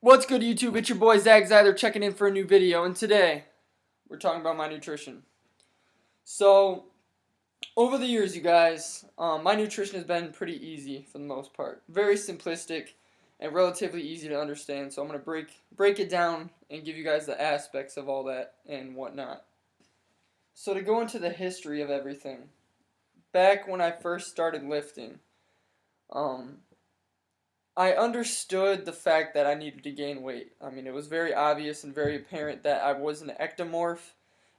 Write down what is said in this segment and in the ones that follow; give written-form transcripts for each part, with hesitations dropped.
What's good, YouTube? It's your boy Zeiler checking in for a new video, and today we're talking about my nutrition. So, over the years, you guys, my nutrition has been pretty easy for the most part. Very simplistic and relatively easy to understand, so I'm going to break it down and give you guys the aspects of all that and whatnot. So to go into the history of everything, back when I first started lifting, I understood the fact that I needed to gain weight. I mean, it was very obvious and very apparent that I was an ectomorph.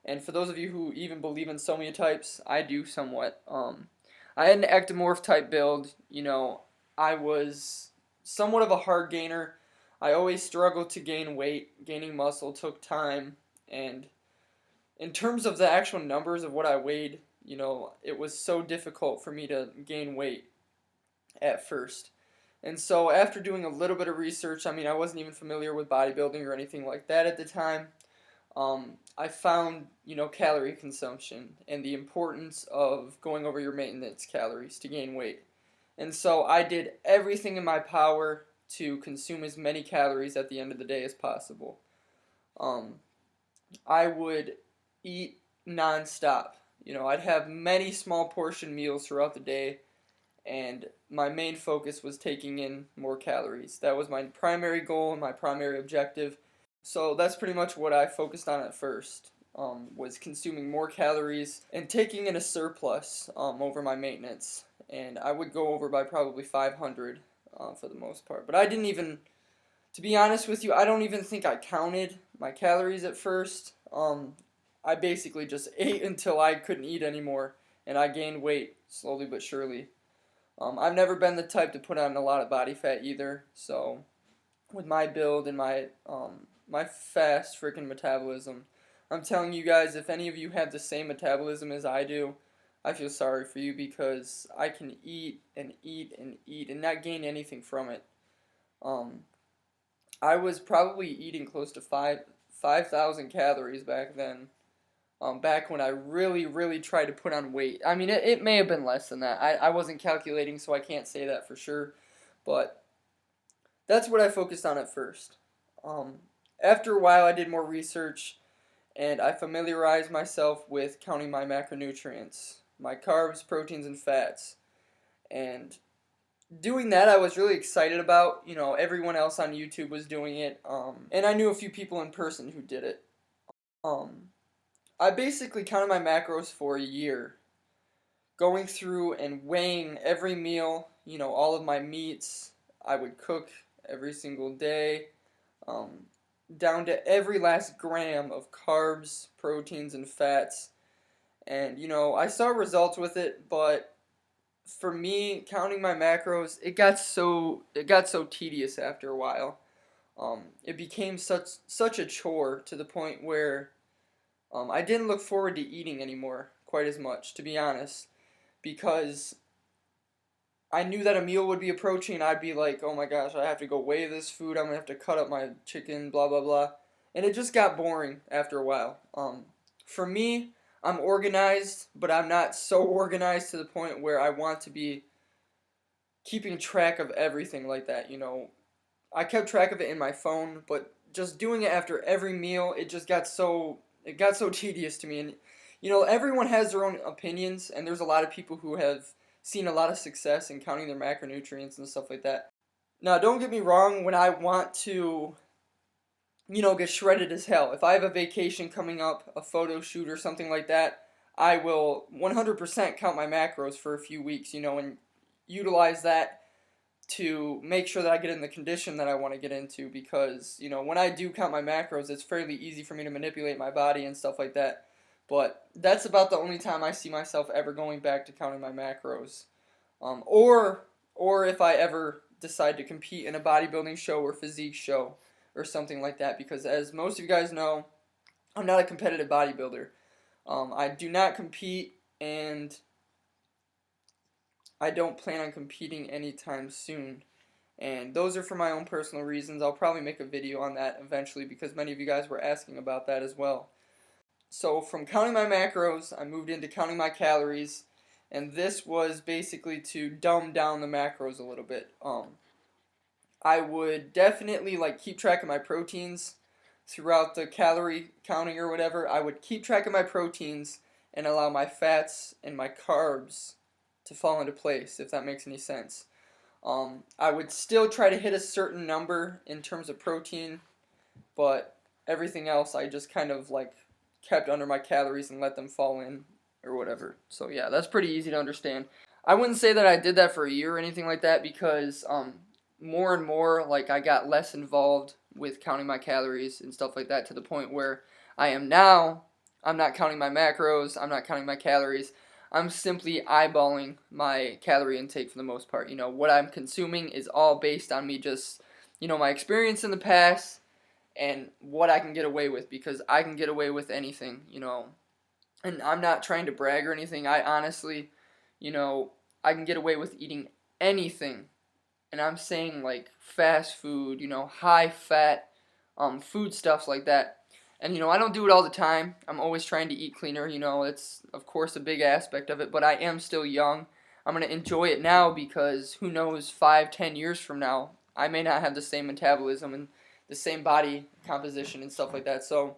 And for those of you who even believe in somatotypes, I do somewhat. I had an ectomorph type build. I was somewhat of a hard gainer. I always struggled to gain weight. Gaining muscle took time. And in terms of the actual numbers of what I weighed, it was so difficult for me to gain weight at first. And so after doing a little bit of research, I mean, I wasn't even familiar with bodybuilding or anything like that at the time. I found, calorie consumption and the importance of going over your maintenance calories to gain weight. And so I did everything in my power to consume as many calories at the end of the day as possible. I would eat nonstop. I'd have many small portion meals throughout the day, and my main focus was taking in more calories. That was my primary goal and my primary objective. So that's pretty much what I focused on at first, was consuming more calories and taking in a surplus over my maintenance. And I would go over by probably 500 for the most part. But I didn't even, to be honest with you, I don't even think I counted my calories at first. I basically just ate until I couldn't eat anymore, and I gained weight slowly but surely. I've never been the type to put on a lot of body fat either, so with my build and my fast freaking metabolism, I'm telling you guys, if any of you have the same metabolism as I do, I feel sorry for you, because I can eat and eat and eat and not gain anything from it. I was probably eating close to 5,000 calories back then. Back when I really tried to put on weight. I mean, it may have been less than that. I wasn't calculating, so I can't say that for sure. But that's what I focused on at first. After a while, I did more research, and I familiarized myself with counting my macronutrients, my carbs, proteins, and fats. And doing that, I was really excited about. Everyone else on YouTube was doing it, and I knew a few people in person who did it. I basically counted my macros for a year, going through and weighing every meal, all of my meats I would cook every single day, down to every last gram of carbs, proteins, and fats. And, I saw results with it, but for me, counting my macros, it got so tedious after a while. It became such a chore, to the point where I didn't look forward to eating anymore quite as much, to be honest, because I knew that a meal would be approaching, and I'd be like, oh my gosh, I have to go weigh this food, I'm going to have to cut up my chicken, blah, blah, blah. And it just got boring after a while. For me, I'm organized, but I'm not so organized to the point where I want to be keeping track of everything like that. I kept track of it in my phone, but just doing it after every meal, it got so tedious to me. And everyone has their own opinions, and there's a lot of people who have seen a lot of success in counting their macronutrients and stuff like that. Now, don't get me wrong, when I want to get shredded as hell, if I have a vacation coming up, a photo shoot or something like that, I will 100% count my macros for a few weeks, and utilize that to make sure that I get in the condition that I want to get into, because, when I do count my macros, it's fairly easy for me to manipulate my body and stuff like that. But that's about the only time I see myself ever going back to counting my macros. Or if I ever decide to compete in a bodybuilding show or physique show or something like that, because as most of you guys know, I'm not a competitive bodybuilder. I do not compete, and I don't plan on competing anytime soon. And those are for my own personal reasons. I'll probably make a video on that eventually, because many of you guys were asking about that as well. So from counting my macros, I moved into counting my calories, and this was basically to dumb down the macros a little bit. I would definitely like keep track of my proteins throughout the calorie counting or whatever. I would keep track of my proteins and allow my fats and my carbs to fall into place, if that makes any sense. I would still try to hit a certain number in terms of protein, but everything else I just kind of like kept under my calories and let them fall in or whatever. So yeah, that's pretty easy to understand. I wouldn't say that I did that for a year or anything like that because more and more like I got less involved with counting my calories and stuff like that to the point where I am now. I'm not counting my macros, I'm not counting my calories. I'm simply eyeballing my calorie intake for the most part. What I'm consuming is all based on me just, my experience in the past and what I can get away with because I can get away with anything. And I'm not trying to brag or anything. I honestly, you know, I can get away with eating anything. And I'm saying like fast food, high fat food stuffs like that. And I don't do it all the time. I'm always trying to eat cleaner, it's of course a big aspect of it, but I am still young. I'm going to enjoy it now because who knows 5, 10 years from now, I may not have the same metabolism and the same body composition and stuff like that. So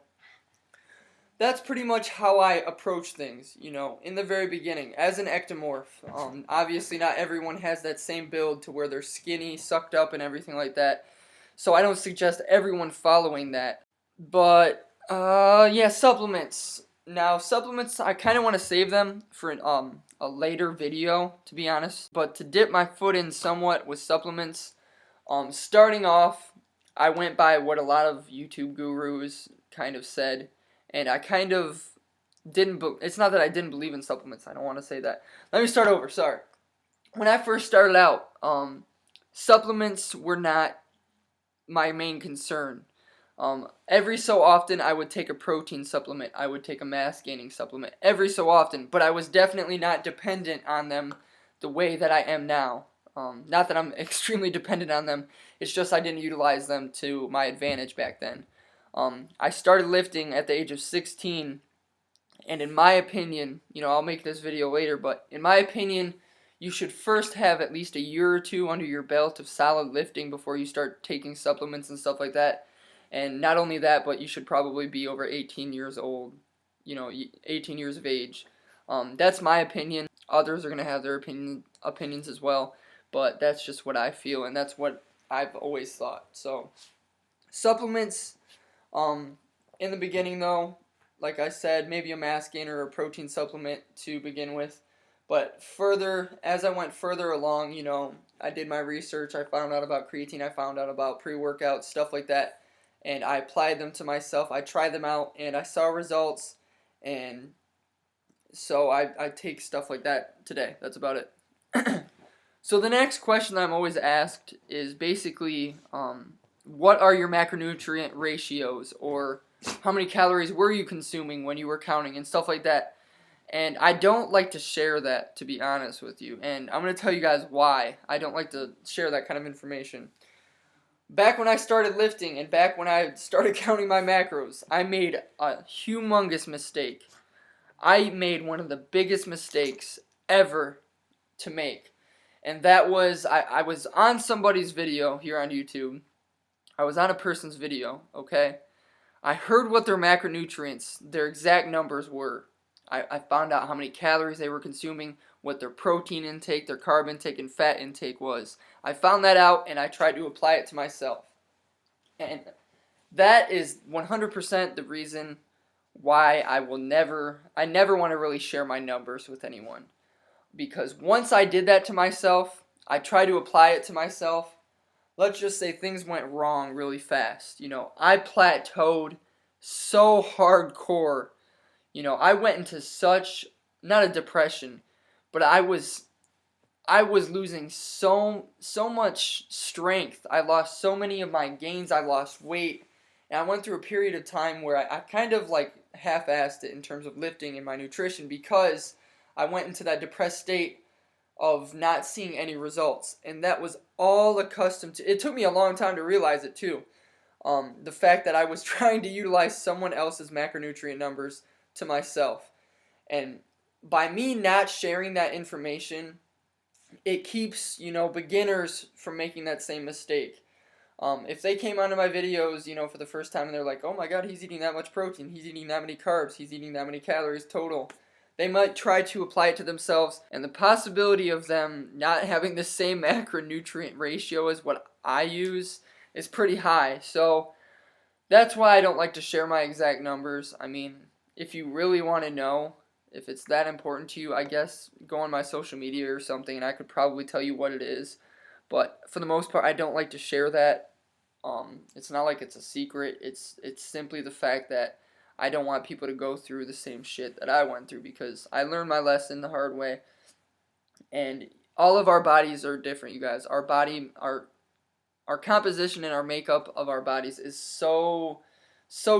that's pretty much how I approach things, in the very beginning, as an ectomorph. Obviously, not everyone has that same build to where they're skinny, sucked up, and everything like that. So I don't suggest everyone following that. But, yeah, supplements. Now, supplements, I kind of want to save them for a later video, to be honest. But to dip my foot in somewhat with supplements, starting off, I went by what a lot of YouTube gurus kind of said. And I kind of didn't, it's not that I didn't believe in supplements, I don't want to say that. Let me start over, sorry. When I first started out, supplements were not my main concern. Every so often I would take a protein supplement, I would take a mass gaining supplement, every so often, but I was definitely not dependent on them the way that I am now. Not that I'm extremely dependent on them, it's just I didn't utilize them to my advantage back then. I started lifting at the age of 16, and in my opinion, I'll make this video later, but in my opinion, you should first have at least a year or two under your belt of solid lifting before you start taking supplements and stuff like that. And not only that, but you should probably be over 18 years old, 18 years of age. That's my opinion. Others are going to have their opinions as well, but that's just what I feel, and that's what I've always thought. So, supplements. In the beginning though, like I said, maybe a mass gainer or a protein supplement to begin with. But as I went further along, I did my research, I found out about creatine, I found out about pre-workouts, stuff like that, and I applied them to myself. I tried them out, and I saw results, and so I take stuff like that today. That's about it. So the next question that I'm always asked is basically, what are your macronutrient ratios, or how many calories were you consuming when you were counting and stuff like that. And I don't like to share that, to be honest with you, and I'm going to tell you guys why I don't like to share that kind of information. Back when I started lifting and back when I started counting my macros, I made a humongous mistake. I made one of the biggest mistakes ever to make, and that was I was on somebody's video here on YouTube. I was on a person's video, okay? I heard what their macronutrients, their exact numbers were. I found out how many calories they were consuming, what their protein intake, their carb intake, and fat intake was. I found that out, and I tried to apply it to myself. And that is 100% the reason why I never want to really share my numbers with anyone. Because once I did that to myself, I tried to apply it to myself, let's just say things went wrong really fast. I plateaued so hardcore. I went into such, not a depression, but I was losing so much strength. I lost so many of my gains. I lost weight. And I went through a period of time where I kind of like half-assed it in terms of lifting and my nutrition because I went into that depressed state of not seeing any results, and that was all accustomed to. It took me a long time to realize it too. The fact that I was trying to utilize someone else's macronutrient numbers to myself, and by me not sharing that information, it keeps beginners from making that same mistake. If they came onto my videos, for the first time and they're like, oh my god, he's eating that much protein, he's eating that many carbs, he's eating that many calories total, they might try to apply it to themselves, and the possibility of them not having the same macronutrient ratio as what I use is pretty high. So that's why I don't like to share my exact numbers. I mean, if you really want to know, if it's that important to you, I guess go on my social media or something and I could probably tell you what it is. But for the most part, I don't like to share that. It's not like it's a secret. It's simply the fact that I don't want people to go through the same shit that I went through, because I learned my lesson the hard way. And all of our bodies are different, you guys. Our composition and our makeup of our bodies is so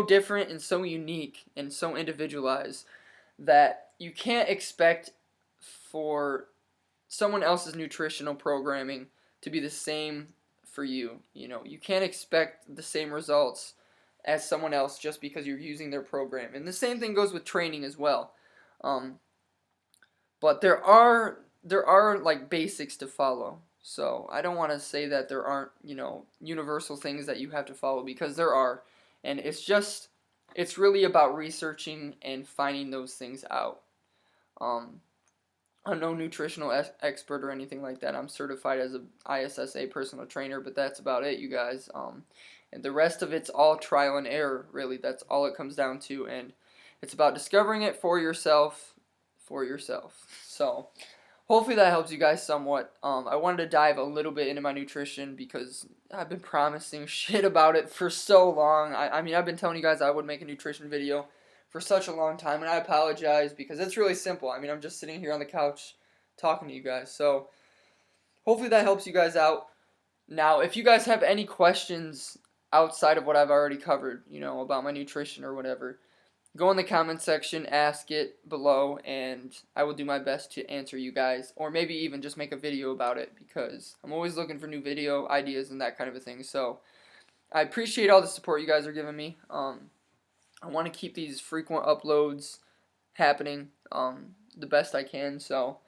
different and so unique and so individualized that you can't expect for someone else's nutritional programming to be the same for you. You can't expect the same results as someone else just because you're using their program. And the same thing goes with training as well. But there are like basics to follow. So I don't want to say that there aren't, universal things that you have to follow, because there are. And it's really about researching and finding those things out. I'm no nutritional expert or anything like that. I'm certified as a ISSA personal trainer, but that's about it, you guys. And the rest of it's all trial and error, really. That's all it comes down to, and it's about discovering it for yourself. So hopefully that helps you guys somewhat. I wanted to dive a little bit into my nutrition because I've been promising shit about it for so long. I mean, I've been telling you guys I would make a nutrition video for such a long time, and I apologize because it's really simple. I mean, I'm just sitting here on the couch talking to you guys. So hopefully that helps you guys out. Now, if you guys have any questions outside of what I've already covered, about my nutrition or whatever, go in the comment section, ask it below, and I will do my best to answer you guys, or maybe even just make a video about it, because I'm always looking for new video ideas and that kind of a thing. So I appreciate all the support you guys are giving me. I want to keep these frequent uploads happening the best I can, so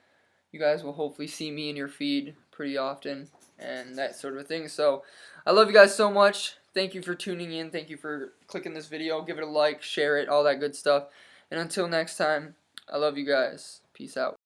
you guys will hopefully see me in your feed pretty often and that sort of a thing. So I love you guys so much. Thank you for tuning in. Thank you for clicking this video. Give it a like, share it, all that good stuff. And until next time, I love you guys. Peace out.